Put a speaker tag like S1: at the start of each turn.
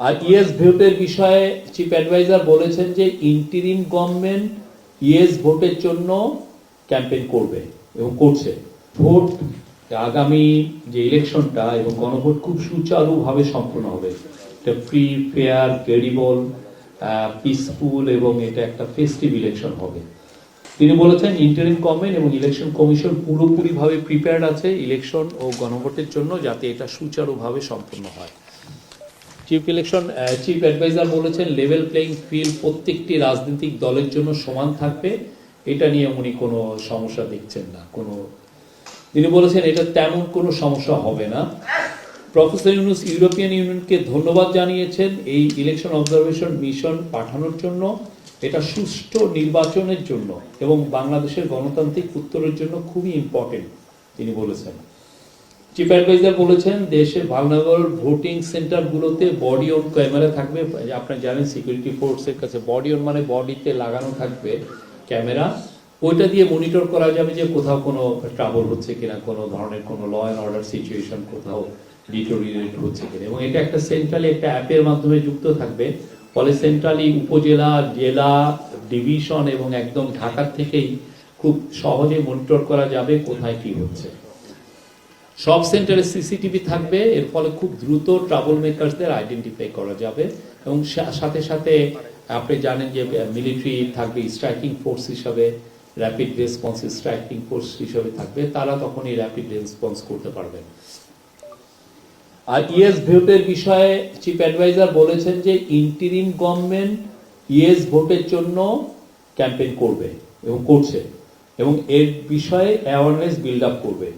S1: আর yes ভোটের বিষয়ে chief adviser বলেছেন যে ইন্টিরিম গভর্নমেন্ট ইয়েস ভোটের জন্য ক্যাম্পেইন করবে এবং করছে। ভোট আগামী যে ইলেকশনটা এবং গণভোট খুব সুচারুভাবে সম্পন্ন হবে। এটা ফ্রি, ফেয়ার, ক্রেডিবল, পিসফুল এবং এটা একটা ফেস্টিভ ইলেকশন হবে। তিনি বলেছেন ইন্টারিম গভর্নমেন্ট এবং ইলেকশন কমিশন পুরোপুরিভাবে প্রিপেয়ার্ড আছে ইলেকশন ও গণভোটের জন্য, যাতে এটা সুচারুভাবে সম্পন্ন হয়। চিফ অ্যাডভাইজার বলেছেন লেভেল প্লেইং ফিল্ড প্রত্যেকটি রাজনৈতিক দলের জন্য সমান থাকবে, এটা নিয়ে উনি কোনো সমস্যা দেখছেন না। তিনি বলেছেন এটা তেমন কোনো সমস্যা হবে না। প্রফেসর ইউনূস ইউরোপিয়ান ইউনিয়নকে ধন্যবাদ জানিয়েছেন এই ইলেকশন অবজারভেশন মিশন পাঠানোর জন্য। এটা সুষ্ঠু নির্বাচনের জন্য এবং বাংলাদেশের গণতান্ত্রিক উত্তরের জন্য খুবই ইম্পর্টেন্ট তিনি বলেছেন। চিফ অ্যাডভাইজার বলেছেন দেশের ভালনারেবল ভোটিং সেন্টারগুলোতে বডি অন ক্যামেরা থাকবে। আপনারা জানেন সিকিউরিটি ফোর্সের কাছে বডি অন মানে বডিতে লাগানো থাকবে ক্যামেরা, ওইটা দিয়ে মনিটর করা যাবে যে কোথাও কোনো ট্রাবল হচ্ছে কিনা, কোনো ধরনের কোনো ল অ্যান্ড অর্ডার সিচুয়েশন কোথাও ডিটোরিয়েট হচ্ছে কিনা। এবং এটা একটা সেন্ট্রালি একটা অ্যাপের মাধ্যমে যুক্ত থাকবে, ফলে সেন্ট্রালি উপজেলা, জেলা, ডিভিশন এবং একদম ঢাকার থেকেই খুব সহজে মনিটর করা যাবে কোথায় কি হচ্ছে। সব সেন্টারে সিসিটিভি থাকবে, এর ফলে খুব দ্রুত ট্রাবল মেকারসদের আইডেন্টিফাই করা যাবে। এবং সাথে সাথে আপনি জানেন যে মিলিটারি থাকবে স্ট্রাইকিং ফোর্স হিসাবে, র্যাপিড রেসপন্স স্ট্রাইকিং ফোর্স হিসাবে থাকবে, তারা তখন এই র্যাপিড রেসপন্স করতে পারবেন। আর ইয়েস ভোটের বিষয়ে চিফ অ্যাডভাইজার বলেছেন যে ইন্টিরিম গভর্নমেন্ট ইয়েস ভোটের জন্য ক্যাম্পেইন করবে এবং করছে এবং এর বিষয়ে অ্যাওয়ারনেস বিল্ড আপ করবে।